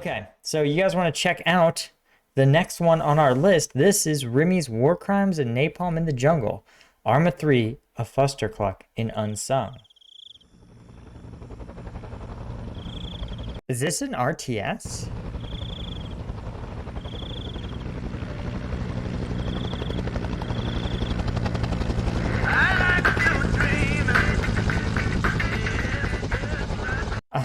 Okay, so you guys want to check out the next one on our list. This is Rimmy's Warcrimes and Napalm in the Jungle. Arma 3, a Fustercluck in Unsung. Is this an RTS?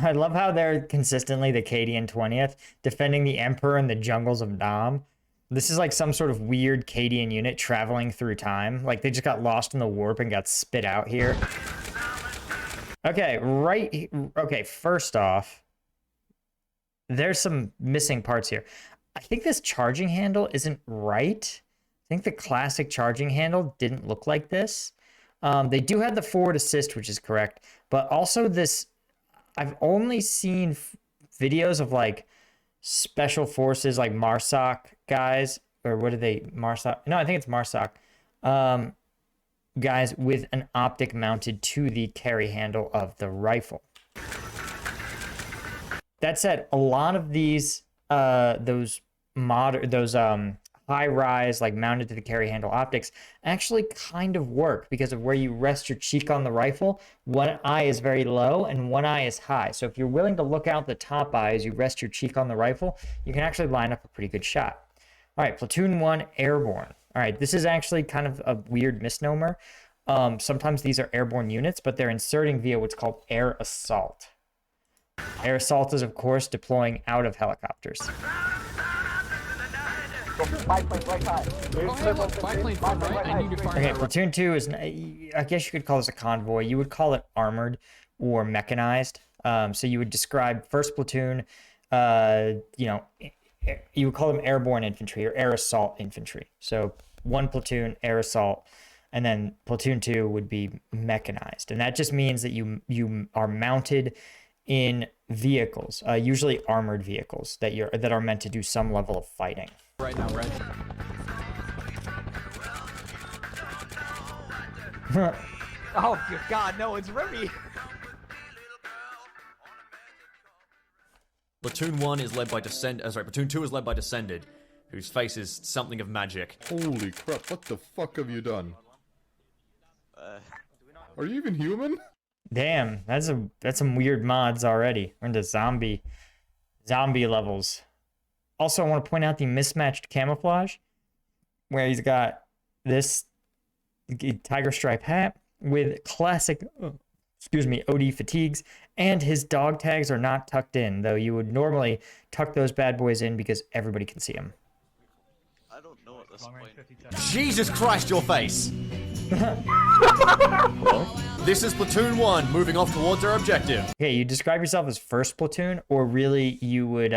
I love how they're consistently the Cadian 20th, defending the Emperor in the jungles of Nam. This is like some sort of weird Cadian unit traveling through time. Like they just got lost in the warp and got spit out here. Okay, okay, first off, there's some missing parts here. I think this charging handle isn't right. I think the classic charging handle didn't look like this. They do have the forward assist, which is correct, but also this... I've only seen videos of like special forces like MARSOC guys, or what are they? MARSOC? No, I think it's MARSOC. Guys with an optic mounted to the carry handle of the rifle. That said, a lot of these those high-rise, like mounted to the carry handle optics actually kind of work because of where you rest your cheek on the rifle. One eye is very low and one eye is high. So if you're willing to look out the top eye as you rest your cheek on the rifle, you can actually line up a pretty good shot. All right, Platoon 1, Airborne. All right, this is actually kind of a weird misnomer. Sometimes these are airborne units, but they're inserting via what's called air assault. Air assault is, of course, deploying out of helicopters. Okay, Platoon 2 is, I guess you could call this a convoy. You would call it armored or mechanized. So you would describe first platoon, you know, you would call them airborne infantry or air assault infantry. So one platoon, air assault, and then platoon 2 would be mechanized. And that just means that you are mounted in vehicles, usually armored vehicles that are meant to do some level of fighting. Right now, right? Oh God, no! It's Rimmy. Platoon 1 is led by Platoon 2 is led by Descended, whose face is something of magic. Holy crap! What the fuck have you done? Are you even human? Damn, that's some weird mods already. We're into zombie levels. Also, I want to point out the mismatched camouflage, where he's got this tiger stripe hat with classic, OD fatigues, and his dog tags are not tucked in, though you would normally tuck those bad boys in because everybody can see them. I don't know at this point. Jesus Christ, your face! This is Platoon 1, moving off towards our objective. Okay, you describe yourself as first platoon, or really you would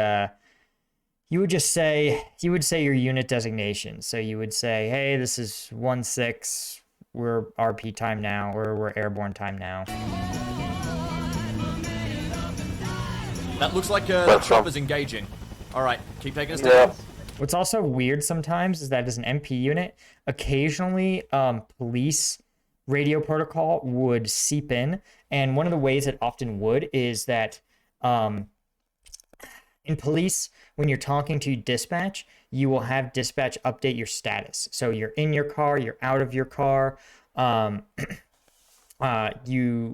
just say, your unit designation. So you would say, hey, this is 1-6, we're RP time now, or we're airborne time now. That looks like the chopper's engaging. Alright, keep taking us down. What's also weird sometimes is that as an MP unit, occasionally police radio protocol would seep in. And one of the ways it often would is that in police, when you're talking to dispatch, you will have dispatch update your status. So you're in your car, you're out of your car. You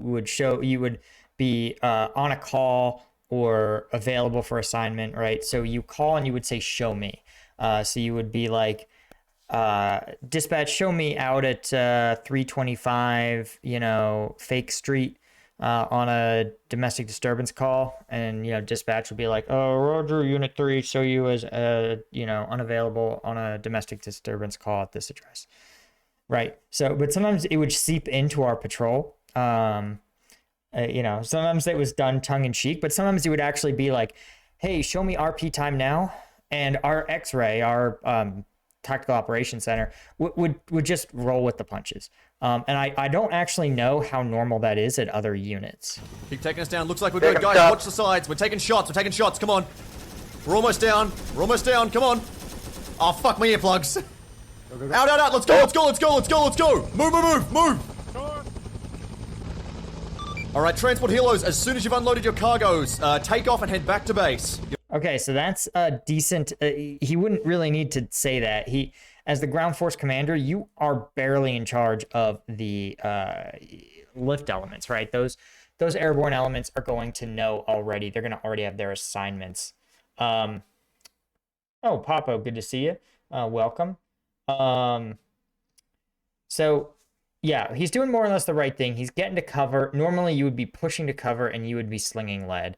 would be on a call or available for assignment, right? So you call and you would say, show me. So you would be like, dispatch, show me out at 325, Fake Street on a domestic disturbance call. And, dispatch would be like, oh, Roger, Unit 3, show you as, unavailable on a domestic disturbance call at this address. Right. So, but sometimes it would seep into our patrol. Sometimes it was done tongue in cheek, but sometimes it would actually be like, hey, show me RP time now. And our X-ray, our Tactical Operations Center, would just roll with the punches. And I don't actually know how normal that is at other units. Keep taking us down. Looks like we're good, guys. Watch the sides. We're taking shots. Come on. We're almost down. Come on. Oh, fuck my earplugs. Go. Out. Let's go. Move. All right, transport helos. As soon as you've unloaded your cargoes, take off and head back to base. Okay, so that's a decent. He wouldn't really need to say that. He, as the ground force commander, you are barely in charge of the lift elements, right? Those airborne elements are going to know already. They're going to already have their assignments. Oh, Papo, good to see you. Welcome. So yeah, he's doing more or less the right thing. He's getting to cover. Normally, you would be pushing to cover and you would be slinging lead.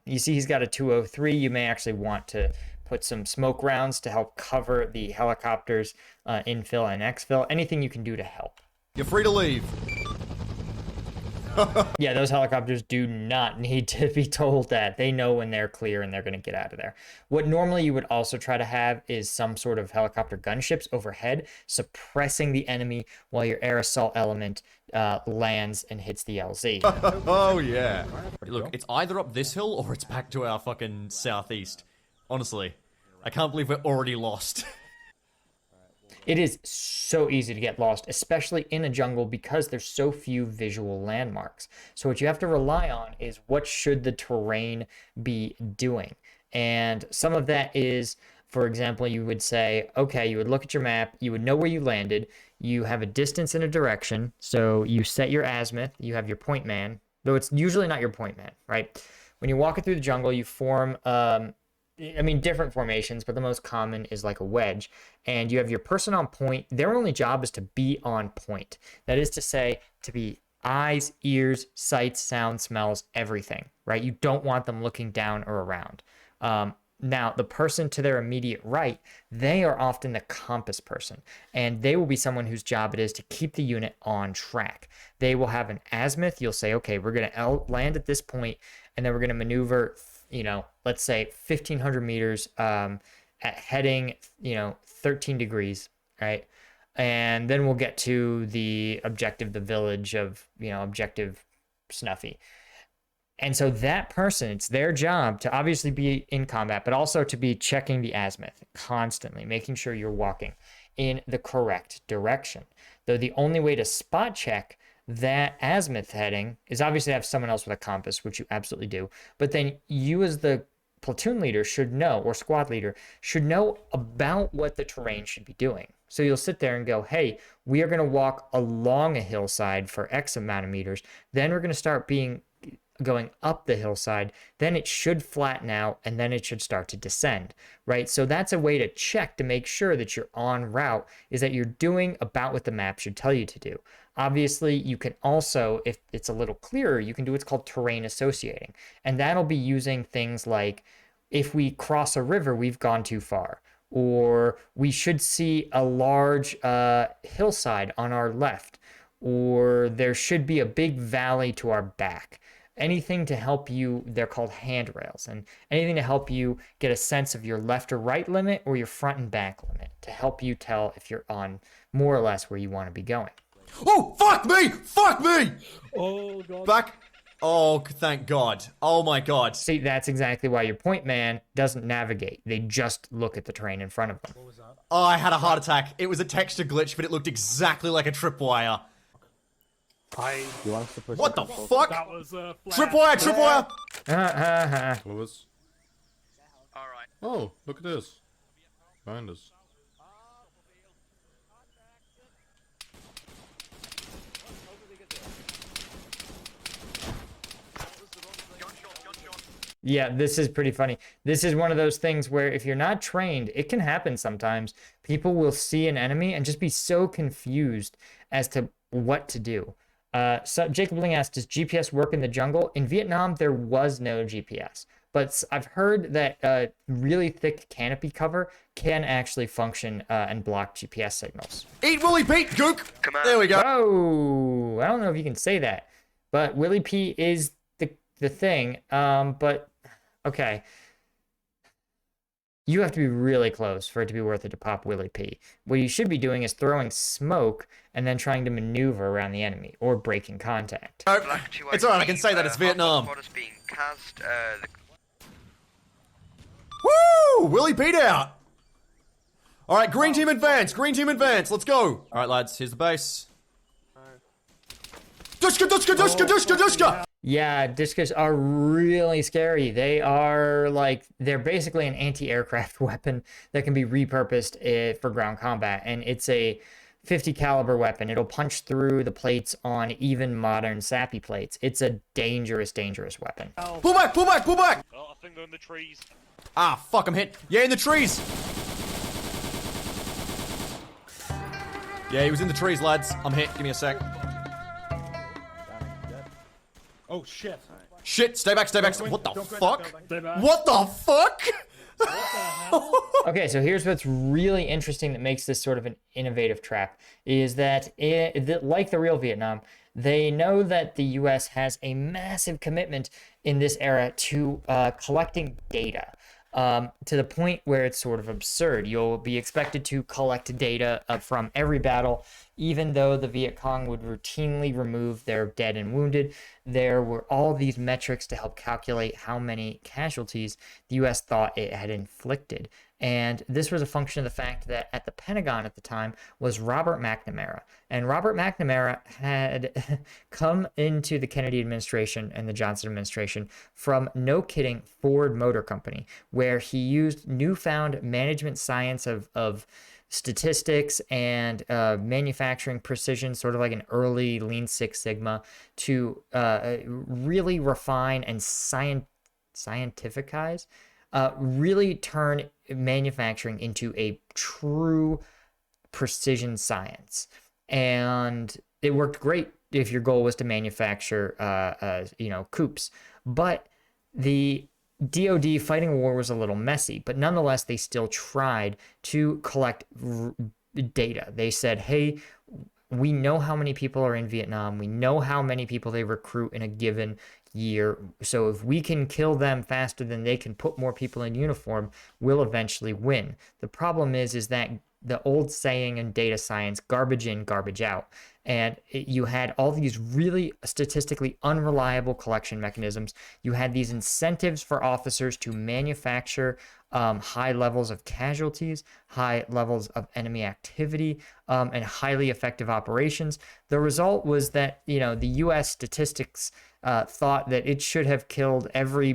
You see he's got a 203. You may actually want to put some smoke rounds to help cover the helicopters, infill and exfil. Anything you can do to help. You're free to leave. Yeah, those helicopters do not need to be told that. They know when they're clear and they're going to get out of there. What normally you would also try to have is some sort of helicopter gunships overhead, suppressing the enemy while your air assault element lands and hits the LZ. Oh, yeah. Look, it's either up this hill or it's back to our fucking southeast. Honestly, I can't believe we're already lost. It is so easy to get lost, especially in a jungle because there's so few visual landmarks. So what you have to rely on is what should the terrain be doing? And some of that is, for example, you would say, okay, you would look at your map, you would know where you landed, you have a distance and a direction, so you set your azimuth, you have your point man, though it's usually not your point man, right? When you're walking through the jungle, you form different formations, but the most common is like a wedge. And you have your person on point. Their only job is to be on point. That is to say, to be eyes, ears, sights, sounds, smells, everything, right? You don't want them looking down or around. Now, the person to their immediate right, they are often the compass person, and they will be someone whose job it is to keep the unit on track. They will have an azimuth. You'll say, okay, we're going to land at this point, and then we're going to maneuver, let's say 1,500 meters at heading, 13 degrees, right? And then we'll get to the objective, the village of, objective Snuffy. And so that person, it's their job to obviously be in combat, but also to be checking the azimuth constantly, making sure you're walking in the correct direction. Though the only way to spot check that azimuth heading is obviously to have someone else with a compass, which you absolutely do. But then you as the platoon leader should know, or squad leader, should know about what the terrain should be doing. So you'll sit there and go, hey, we are going to walk along a hillside for X amount of meters. Then we're going to start going up the hillside, then it should flatten out, and then it should start to descend, right? So that's a way to check to make sure that you're on route, is that you're doing about what the map should tell you to do. Obviously, you can also, if it's a little clearer, you can do what's called terrain associating, and that'll be using things like, if we cross a river, we've gone too far, or we should see a large hillside on our left, or there should be a big valley to our back. Anything to help you, they're called handrails, and anything to help you get a sense of your left or right limit or your front and back limit to help you tell if you're on more or less where you want to be going. Oh, fuck me! Fuck me! Oh, God. Back. Oh, thank God. Oh, my God. See, that's exactly why your point man doesn't navigate. They just look at the terrain in front of them. What was that? Oh, I had a heart attack. It was a texture glitch, but it looked exactly like a tripwire. What the fuck? That was Tripwire, tripwire! What was? Alright. Oh, look at this. Behind us. Yeah, this is pretty funny. This is one of those things where if you're not trained, it can happen sometimes. People will see an enemy and just be so confused as to what to do. So Jacob Ling asked, does GPS work in the jungle? In Vietnam, there was no GPS. But I've heard that really thick canopy cover can actually function and block GPS signals. Eat Willy Pete, Gook! There we go. Oh, I don't know if you can say that. But Willy P is the thing. But, okay. You have to be really close for it to be worth it to pop Willy P. What you should be doing is throwing smoke and then trying to maneuver around the enemy or breaking contact. Nope. It's alright, I can say that it's Vietnam. Woo! Willy Pete out! Alright, green team advance, let's go! Alright lads, here's the base. Dushka, dushka, dushka, dushka, dushka! Yeah, discus are really scary. They are like they're basically an anti-aircraft weapon that can be repurposed for ground combat, and it's a 50 caliber weapon. It'll punch through the plates on even modern sappy plates. It's a dangerous, dangerous weapon. Pull back, pull back, pull back! Oh, I think they're in the trees. Ah, fuck, I'm hit. Yeah, in the trees! Yeah, he was in the trees, lads. I'm hit. Give me a sec. Oh shit. Shit, stay back, stay back. What the Don't go in fuck? that building. What the fuck? Okay, so here's what's really interesting that makes this sort of an innovative trap is that, like the real Vietnam, they know that the US has a massive commitment in this era to collecting data. To the point where it's sort of absurd. You'll be expected to collect data from every battle, even though the Viet Cong would routinely remove their dead and wounded. There were all these metrics to help calculate how many casualties the US thought it had inflicted. And this was a function of the fact that at the Pentagon at the time was Robert McNamara. And Robert McNamara had come into the Kennedy administration and the Johnson administration from, no kidding, Ford Motor Company, where he used newfound management science of statistics and manufacturing precision, sort of like an early Lean Six Sigma, to really refine and scientificize, really turn manufacturing into a true precision science. And it worked great if your goal was to manufacture, coupes. But the DoD fighting war was a little messy, but nonetheless, they still tried to collect data. They said, hey, we know how many people are in Vietnam. We know how many people they recruit in a given year. So if we can kill them faster than they can put more people in uniform, we'll eventually win. The problem is that the old saying in data science, garbage in, garbage out. And you had all these really statistically unreliable collection mechanisms. You had these incentives for officers to manufacture high levels of casualties, high levels of enemy activity, and highly effective operations. The result was that, the U.S. statistics thought that it should have killed every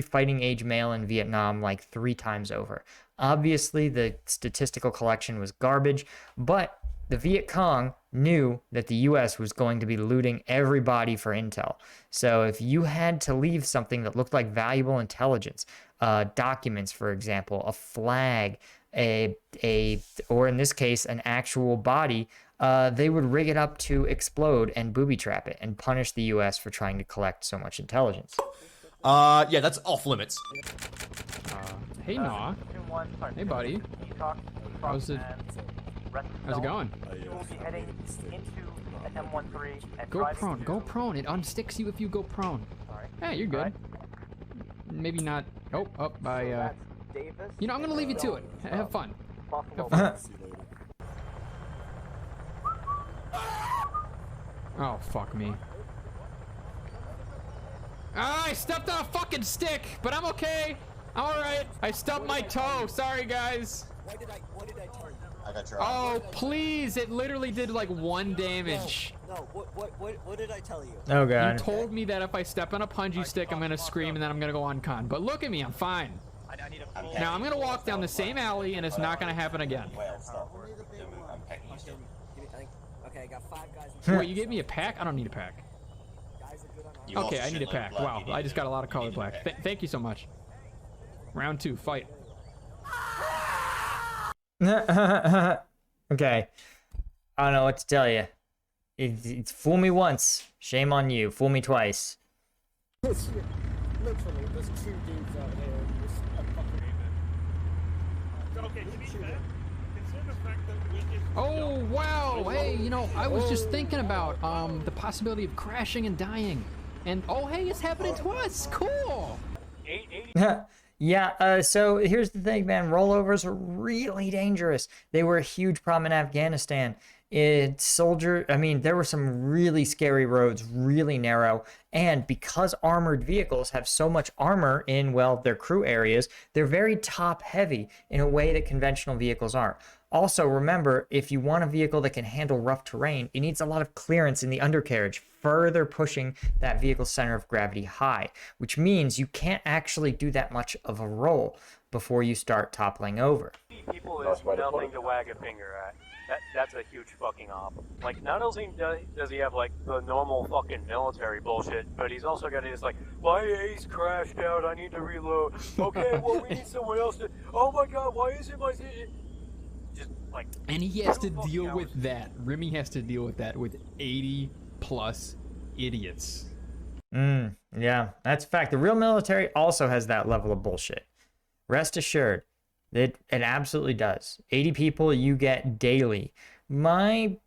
fighting age male in Vietnam like 3 times over. Obviously, the statistical collection was garbage, but the Viet Cong knew that the U.S. was going to be looting everybody for intel. So if you had to leave something that looked like valuable intelligence, documents, for example, a flag, or in this case, an actual body, they would rig it up to explode and booby trap it and punish the U.S. for trying to collect so much intelligence. Yeah, that's off limits. Hey, Naw. Hey, buddy. How's it going? We'll be heading into an M13 and Go prone. Go prone. It unsticks you if you go prone. Sorry. Hey, you're good. Maybe not. Oh, up by, I'm gonna leave you to it. Have fun. Oh, fuck me. Ah, I stepped on a fucking stick, but I'm okay. I'm alright. I stubbed my toe. Sorry, guys. What did I tell you? I got your Oh, please. It literally did like 1 damage. No, what did I tell you? Oh, You God. told me that if I step on a punji stick, I'm gonna scream and then I'm gonna go on con. But look at me, I'm fine. Now I'm gonna walk down the same alley and it's not gonna happen again. Well, stop. I'm packing you still. Okay, I got 5 guys. Wait, you gave me a pack? I don't need a pack. You lost Okay, I need a shitload of pack. blood, Wow, you need I just to got a lot of color black. Thank you so much. Round 2, fight. Okay. I don't know what to tell you. It's fool me once, shame on you. Fool me twice. Literally, there's 2 dudes out here and there's a fucking... Okay, to be fair, consider the fact that we did... Oh, wow. Hey, I was just thinking about the possibility of crashing and dying. And, oh, hey, it's happening to us. Cool. Yeah, so here's the thing, man. Rollovers are really dangerous. They were a huge problem in Afghanistan. There were some really scary roads, really narrow. And because armored vehicles have so much armor in, their crew areas, they're very top heavy in a way that conventional vehicles aren't. Also, remember, if you want a vehicle that can handle rough terrain, it needs a lot of clearance in the undercarriage, further pushing that vehicle's center of gravity high, which means you can't actually do that much of a roll before you start toppling over. People is nothing to wag a finger at. That's a huge fucking op. Like, not only does he have, like, the normal fucking military bullshit, but he's also got his, like, my ace crashed out, I need to reload. Okay, well, we need someone else to... Oh my god, why isn't my... Just, like... And he has to deal with that. Rimmy has to deal with that with 80+ idiots. Yeah, that's a fact. The real military also has that level of bullshit. Rest assured. It absolutely does. 80 people you get daily. My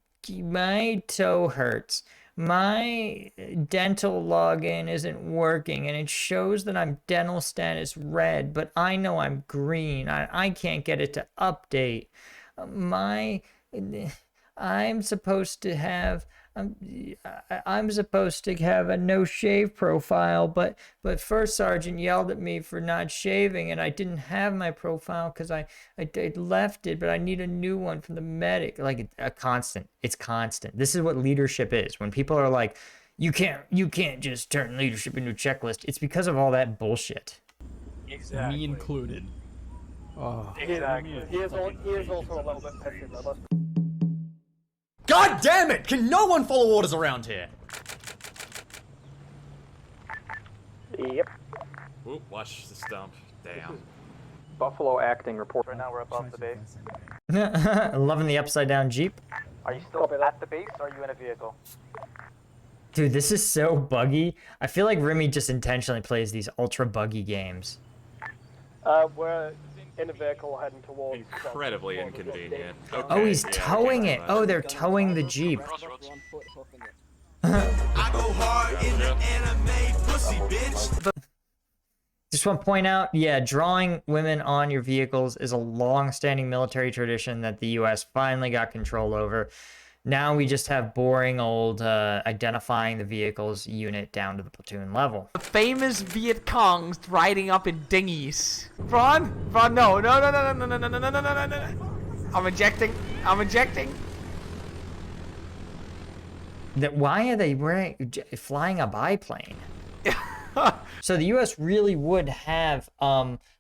toe hurts. My dental login isn't working and it shows that I'm dental status red, but I know I'm green. I can't get it to update. I'm supposed to have a no shave profile, but First Sergeant yelled at me for not shaving, and I didn't have my profile because I left it, but I need a new one from the medic. Like it's constant. This is what leadership is. When people are like, you can't just turn leadership into a checklist. It's because of all that bullshit. Exactly. Me included. Oh. Exactly. He is also a little bit pissy, though. God damn it! Can no one follow orders around here? Yep. Oop, watch the stump. Damn. Buffalo acting report. Right now we're above the base. Loving the upside down Jeep. Are you still at the base, or are you in a vehicle? Dude, this is so buggy. I feel like Rimmy just intentionally plays these ultra buggy games. We're in a vehicle heading towards... Incredibly inconvenient. Okay, Oh, he's yeah, towing okay, it. fine. Oh, they're towing the Jeep. Just want to point out, yeah, drawing women on your vehicles is a long-standing military tradition that the U.S. finally got control over. Now we just have boring old identifying the vehicles unit down to the platoon level. The famous Viet Congs riding up in dinghies. Ron, no. I'm ejecting. Why are they flying a biplane? So the U.S. really would have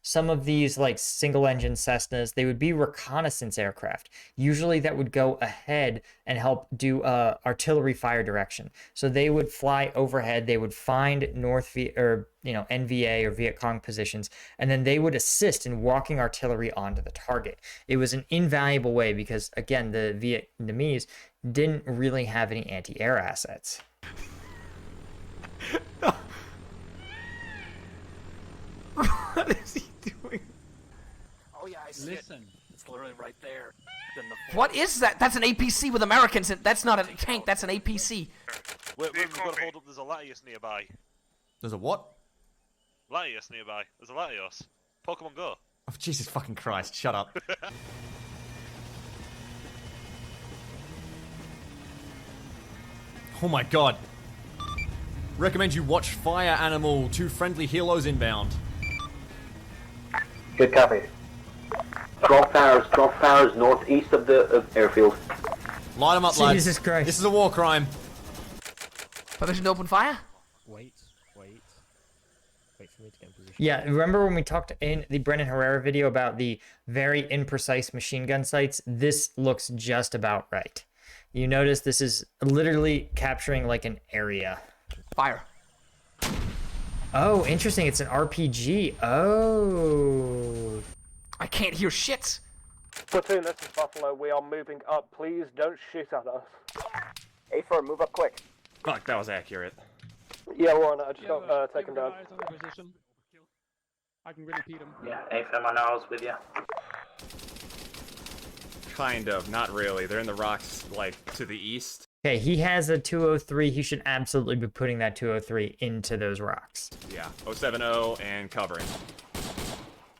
some of these like single-engine Cessnas. They would be reconnaissance aircraft. Usually that would go ahead and help do artillery fire direction. So they would fly overhead. They would find NVA or Viet Cong positions, and then they would assist in walking artillery onto the target. It was an invaluable way because, again, the Vietnamese didn't really have any anti-air assets. What is he doing? Oh yeah, I see it. It's literally right there. What is that? That's an APC with Americans. That's not a tank. That's an APC. We've got to hold up. There's a Latios nearby. There's a what? Latios nearby. There's a Latios. Pokemon Go. Oh, Jesus fucking Christ, shut up. Oh my god. Recommend you watch Fire Animal, 2 friendly helos inbound. Good copy. Drop fires northeast of the airfield. Light them up, lads. Jesus Christ. This is a war crime. Permission to open fire? Wait for me to get in position. Yeah, remember when we talked in the Brennan Herrera video about the very imprecise machine gun sights? This looks just about right. You notice this is literally capturing like an area. Fire. Oh, interesting. It's an RPG. Oh. I can't hear shit. Platoon, this is Buffalo. We are moving up. Please don't shoot at us. A4, move up quick. Fuck, that was accurate. Yeah, we're on it. I just got taken down. I can really beat him. Yeah, AFM on ours with you. Kind of, not really. They're in the rocks, like, to the east. Okay, he has a 203. He should absolutely be putting that 203 into those rocks. Yeah, 070 and covering.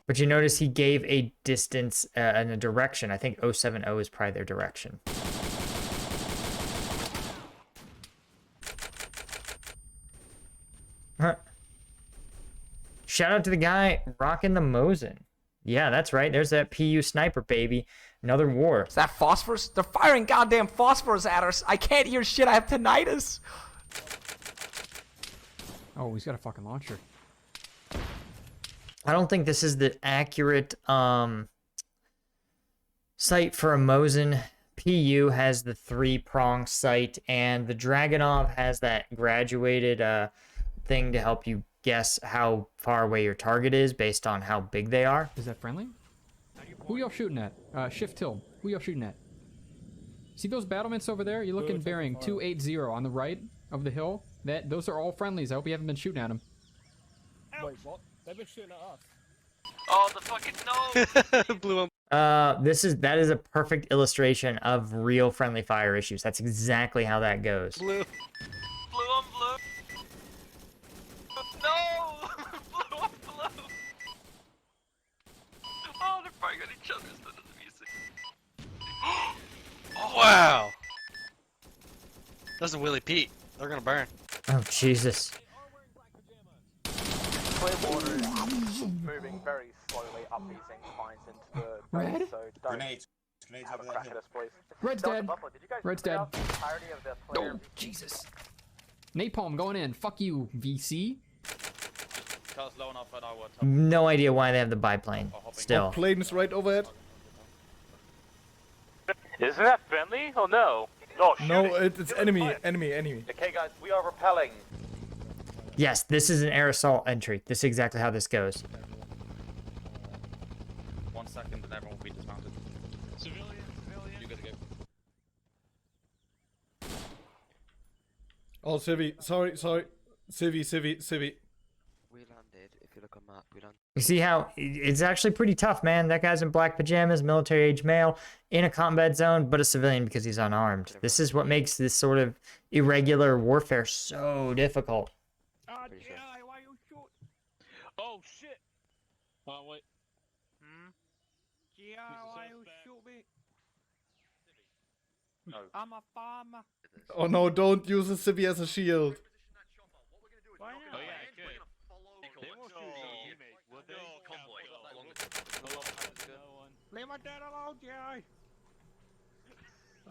But you notice he gave a distance and a direction. I think 070 is probably their direction. Huh. Shout out to the guy rocking the Mosin. Yeah, that's right. There's that PU sniper, baby. Another war. Is that phosphorus? They're firing goddamn phosphorus at us. I can't hear shit. I have tinnitus. Oh, he's got a fucking launcher. I don't think this is the accurate sight for a Mosin. PU has the 3-prong sight, and the Dragunov has that graduated thing to help you guess how far away your target is based on how big they are. Is that friendly? Who y'all shooting at? Shift tilt. Who y'all shooting at? See those battlements over there? You're looking bearing 280 on the right of the hill. Those are all friendlies. I hope you haven't been shooting at them. Wait, what? They've been shooting at us. Oh, the fucking no! Blew him. That is a perfect illustration of real friendly fire issues. That's exactly how that goes. Blew him, blew. No! Blew him, blew. Oh, they're firing at each other instead of the music. Oh, wow! That's a Willie Pete. They're gonna burn. Oh, Jesus. Clearwater is moving very slowly up these inclines into the Red? base, so don't Grenades have a crack at us, please. Red's Delta dead. Buffalo, did you guys Red's clear dead. out the entirety of the player Oh, Jesus. Napalm going in. Fuck you, VC. No idea why they have the biplane still. Planes right overhead. Isn't that friendly? Oh no. No, it's enemy. Okay, guys, we are repelling. Yes, this is an air assault entry. This is exactly how this goes. 1 second and everyone will be dismounted. Civilian. You gotta go. Oh, Civi. Sorry. Civi. We landed, if you look on map, we landed. You see how it's actually pretty tough, man. That guy's in black pajamas, military-age male, in a combat zone, but a civilian because he's unarmed. This is what makes this sort of irregular warfare so difficult. GI, why you shoot? Oh shit! Oh wait. GI, why you shoot me? No. I'm a farmer. Oh no, don't use a Civi as a shield. Why not? Oh yeah, good. They won't shoot you, mate. Will they? Leave my dad alone, GI.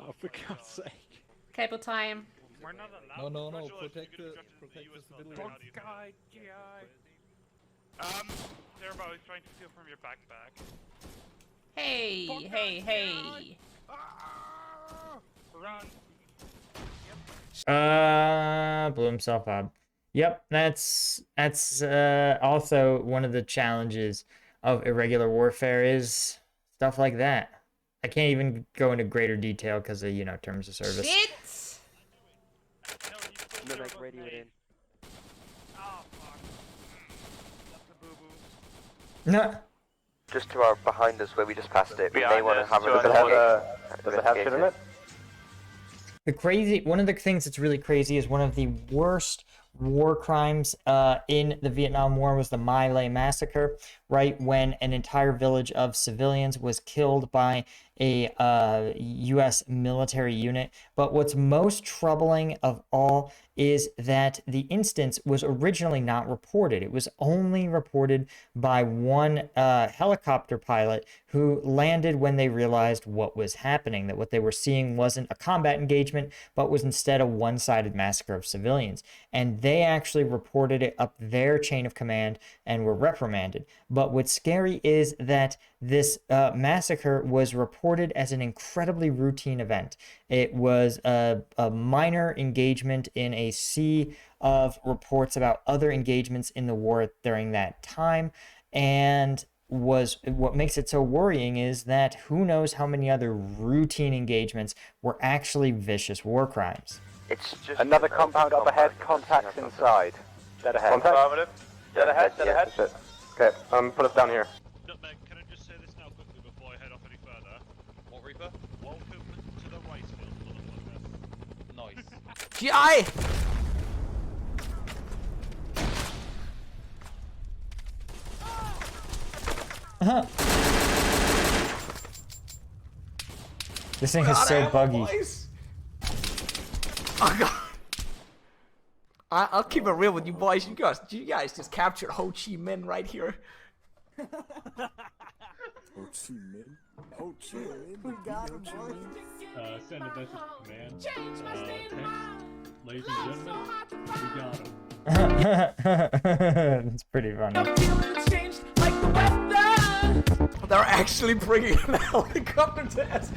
Oh, for God's sake. Cable time. We're not allowed. No. Protect the civilians. Guy, GI. They're about trying to steal from your backpack. Hey. Run. Blew himself up. Yep, that's also one of the challenges of irregular warfare is stuff like that. I can't even go into greater detail because of, terms of service. Shit! No, like radio in. Oh, fuck. That's a boo-boo. No. Just to our behind us where we just passed it. We may Behind want to us, have a to look our at Does it have shit in it? One of the things that's really crazy is one of the worst war crimes in the Vietnam War was the My Lai massacre, right when an entire village of civilians was killed by a U.S. military unit. But what's most troubling of all is that the instance was originally not reported. It was only reported by one helicopter pilot who landed when they realized what was happening, that what they were seeing wasn't a combat engagement, but was instead a one-sided massacre of civilians. And they actually reported it up their chain of command and were reprimanded. But what's scary is that this massacre was reported as an incredibly routine event. It was a minor engagement in a sea of reports about other engagements in the war during that time. And what makes it so worrying is that who knows how many other routine engagements were actually vicious war crimes. It's just Another compound up ahead, contacts inside. Dead ahead. Affirmative. Dead ahead, dead ahead. Okay, put us down here. Nutmeg, can I just say this now quickly before I head off any further? What, Reaper? Welcome to the rice field, motherfucker. Nice. GI! This thing is so buggy. Oh god. I'll keep it real with you boys. You guys just captured Ho Chi Minh right here. Ho Chi Minh. Ho Chi Minh. We got him, boy. Send a message to command. Text, ladies and gentlemen, we got him. It's pretty funny. They're actually bringing a helicopter to us.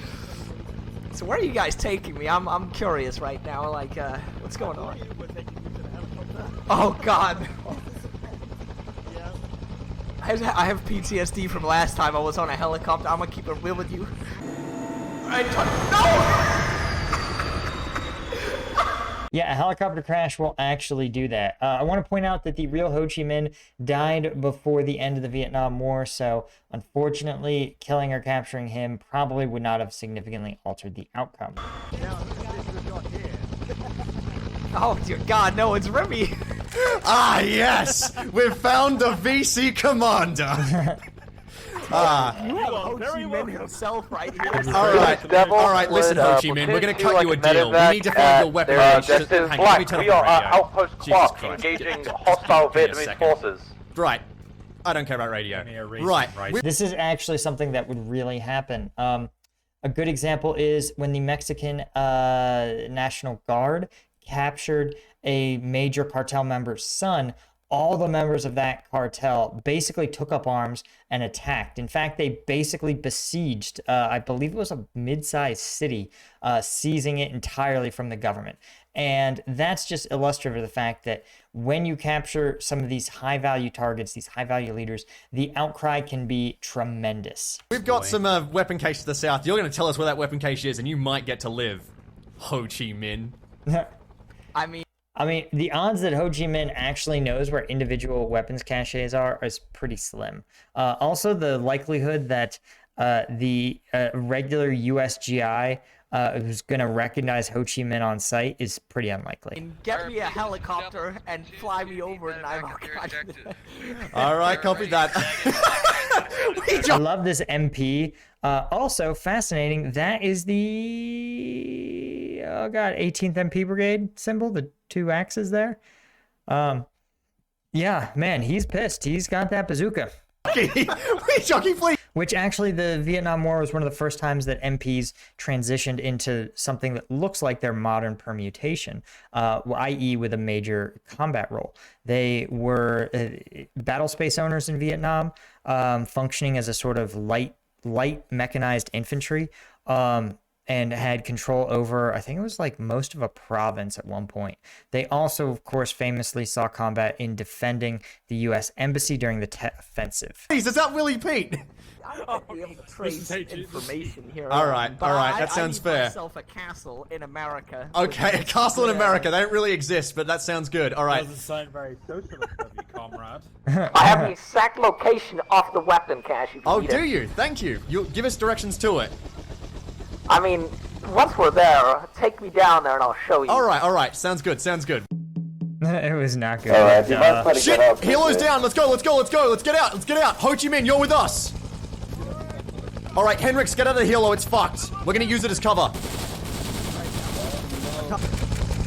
So where are you guys taking me? I'm curious right now. Like, what's going on? Oh God. I have PTSD from last time I was on a helicopter. I'm gonna keep it real with you. Yeah, a helicopter crash will actually do that. I want to point out that the real Ho Chi Minh died before the end of the Vietnam War, so unfortunately, killing or capturing him probably would not have significantly altered the outcome. Oh dear God, no, it's Rimmy. Ah, yes! We've found the VC commander! You have Ho Chi Minh himself right here. Alright, listen, Ho Chi Minh, we're gonna cut you a deal. We need to find your weapon. We are Outpost Clark, engaging hostile Vietnamese forces. Right. I don't care about radio. Right. This is actually something that would really happen. A good example is when the Mexican National Guard captured a major cartel member's son. All the members of that cartel basically took up arms and attacked. In fact, they basically besieged, I believe it was a mid-sized city, seizing it entirely from the government. And that's just illustrative of the fact that when you capture some of these high-value targets, these high-value leaders, the outcry can be tremendous. We've got some weapon cache to the south. You're going to tell us where that weapon cache is, and you might get to live, Ho Chi Minh. I mean, the odds that Ho Chi Minh actually knows where individual weapons caches are is pretty slim. Also, the likelihood that the regular USGI who's going to recognize Ho Chi Minh on site is pretty unlikely. Get me a helicopter and fly me over, and I'm Alright, copy that. I love this MP. Also, fascinating, that is the, 18th MP Brigade symbol, the two axes there. Yeah, man, he's pissed. He's got that bazooka. Which actually, the Vietnam War was one of the first times that MPs transitioned into something that looks like their modern permutation, i.e. with a major combat role. They were battle space owners in Vietnam, functioning as a sort of light mechanized infantry, and had control over, I think it was like most of a province at one point. They also, of course, famously saw combat in defending the U.S. Embassy during the Tet Offensive. Please, is that Willie Pete? I won't be able to trace information here. Alright, that sounds fair. I need myself a castle in America. Okay, a castle in America. They don't really exist, but that sounds good. Alright. Doesn't sound very socialist of you, comrade. I have the exact location of the weapon cache. Oh, do you? Thank you. You'll give us directions to it. I mean, once we're there, take me down there and I'll show you. Alright. Sounds good. It was not good. Shit! Helo's down! Let's go! Let's get out! Ho Chi Minh, you're with us! Alright, Henrix, get out of the helo, it's fucked. We're gonna use it as cover.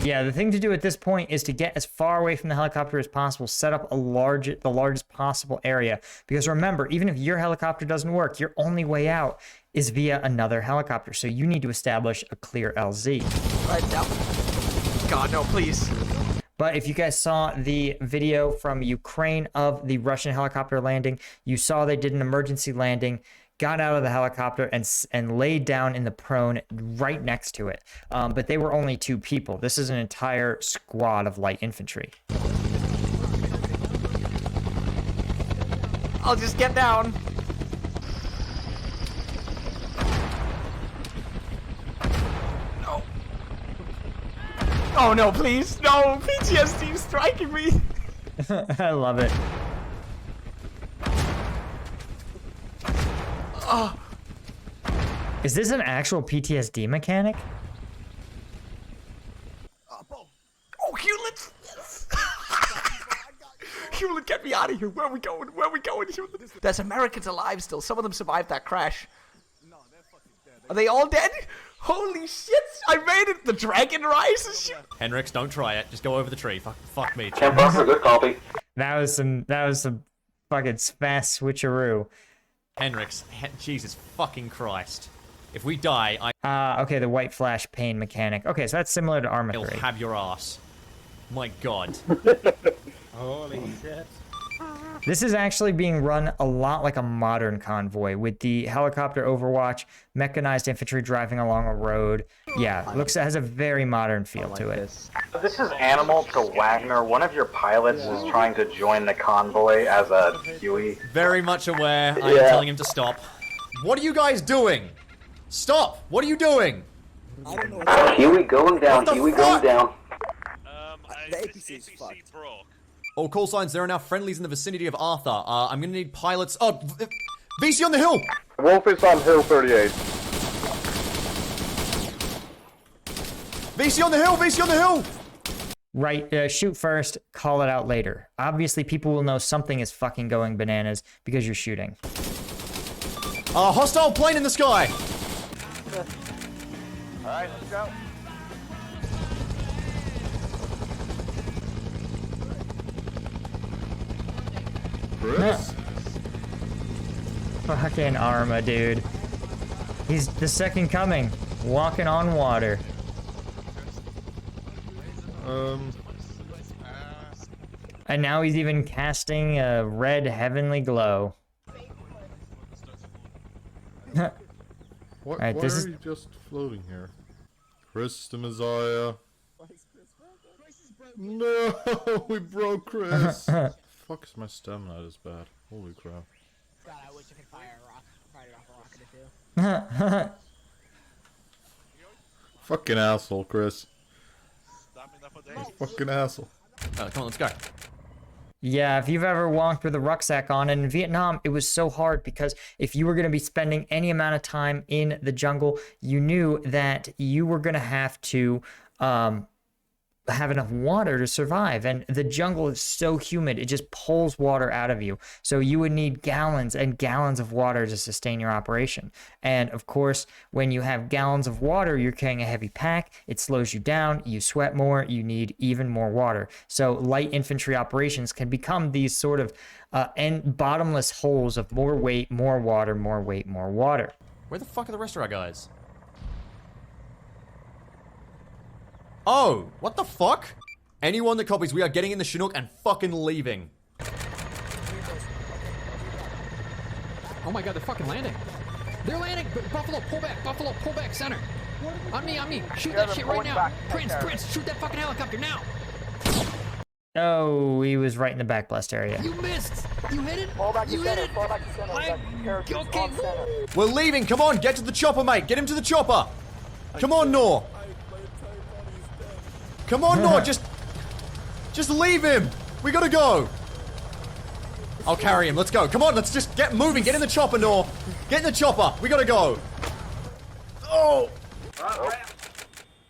Yeah, the thing to do at this point is to get as far away from the helicopter as possible, set up the largest possible area. Because remember, even if your helicopter doesn't work, your only way out is via another helicopter. So you need to establish a clear LZ. Right now. God, no, please. But if you guys saw the video from Ukraine of the Russian helicopter landing, you saw they did an emergency landing, got out of the helicopter and laid down in the prone right next to it. But they were only 2 people. This is an entire squad of light infantry. I'll just get down. No. Oh no, please. No, PTSD is striking me. I love it. Oh. Is this an actual PTSD mechanic? Oh, Hewlett! Hewlett, get me out of here! Where are we going? Hewlett? There's Americans alive still. Some of them survived that crash. Are they all dead? Holy shit! I made it! The dragon rises! Henrix, don't try it. Just go over the tree. Fuck me. Good copy. That was some fucking fast switcheroo. Henrix, Jesus fucking Christ. If we die, Okay, the white flash pain mechanic. Okay, so that's similar to Armor I'll 3. have your ass. My God. Holy shit. This is actually being run a lot like a modern convoy with the helicopter overwatch, mechanized infantry driving along a road. Yeah, has a very modern feel to it. This is Animal to Wagner. One of your pilots is trying to join the convoy as a Huey. Very much aware. I'm telling him to stop. What are you guys doing? Stop! What are you doing? Huey going down. Huey going down. The APC's fucked. All call signs, there are now friendlies in the vicinity of Arthur. I'm gonna need pilots. Oh, VC on the hill! Wolf is on Hill 38. VC on the hill! VC on the hill! Right, shoot first, call it out later. Obviously, people will know something is fucking going bananas because you're shooting. Hostile plane in the sky! Alright, let's go. Chris? Fucking Arma, dude. He's the second coming, walking on water. And now he's even casting a red heavenly glow. What, Alright, why this are is- you just floating here? Chris the Messiah. No, we broke Chris. Fuck, is my stamina this bad? Holy crap. God, I wish I could fire it off a rocket or two. Fucking asshole, Chris. Fucking asshole. Come on, let's go. Yeah, if you've ever walked with a rucksack on, and in Vietnam, it was so hard because if you were going to be spending any amount of time in the jungle, you knew that you were going to have to have enough water to survive. And the jungle is so humid, it just pulls water out of you. So you would need gallons and gallons of water to sustain your operation. And of course, when you have gallons of water, you're carrying a heavy pack, it slows you down, you sweat more, you need even more water. So light infantry operations can become these sort of bottomless holes of more weight, more water, more weight, more water. Where the fuck are the rest of our guys? Oh, what the fuck? Anyone that copies, we are getting in the Chinook and fucking leaving. Oh my god, they're fucking landing. They're landing. Buffalo, pull back, center. On me. Shoot that shit right now. Prince, shoot that fucking helicopter now. Oh, he was right in the back blast area. You missed. You hit it. You hit it. Okay. We're leaving. Come on, get to the chopper, mate. Get him to the chopper. Come on, Nor. Come on, Nor. Just leave him. We gotta go. I'll carry him. Let's go. Come on, let's just get moving. Get in the chopper, Nor. Get in the chopper. We gotta go. Oh.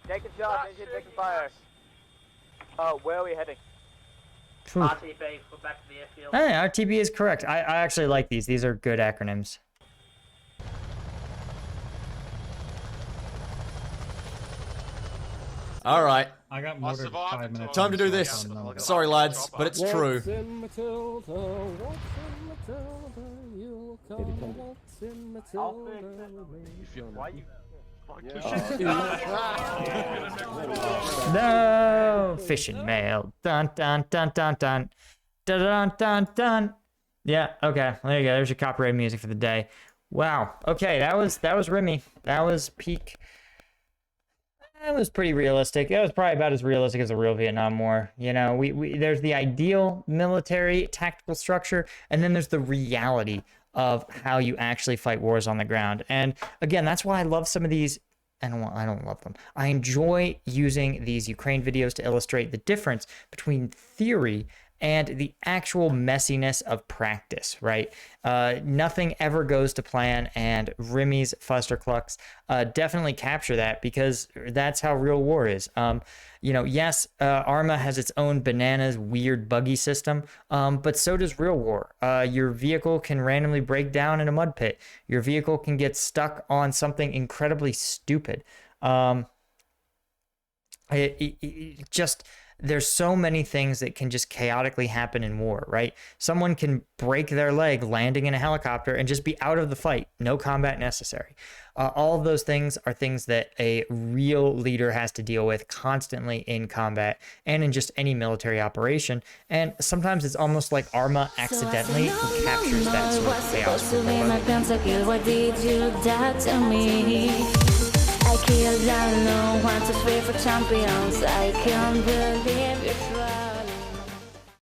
Taking shots, taking fire. Where are we heading? RTB, we're back to the airfield. Hey, RTB is correct. I actually like these. These are good acronyms. All right. I got more than 5 minutes. Time to do this. Sorry, lads, but it's true. No fishing mail. Dun dun dun dun dun dun dun dun dun. Yeah. Okay. There you go. There's your copyright music for the day. Wow. Okay. That was Rimmy. That was peak. That was pretty realistic. That was probably about as realistic as a real Vietnam War. You know, we there's the ideal military tactical structure, and then there's the reality of how you actually fight wars on the ground. And again, that's why I love some of these. I don't love them. I enjoy using these Ukraine videos to illustrate the difference between theory and the actual messiness of practice, right? Nothing ever goes to plan, and Rimmy's Fusterclucks definitely capture that because that's how real war is. You know, yes, Arma has its own bananas, weird, buggy system, but so does real war. Your vehicle can randomly break down in a mud pit. Your vehicle can get stuck on something incredibly stupid. Just there's so many things that can just chaotically happen in war, right? Someone can break their leg landing in a helicopter and just be out of the fight, no combat necessary. All of those things are things that a real leader has to deal with constantly in combat and in just any military operation. And sometimes it's almost like Arma accidentally captures that sort of chaos. What did you do to me? I killed alone, want to fight for champions. I can't believe it's wrong.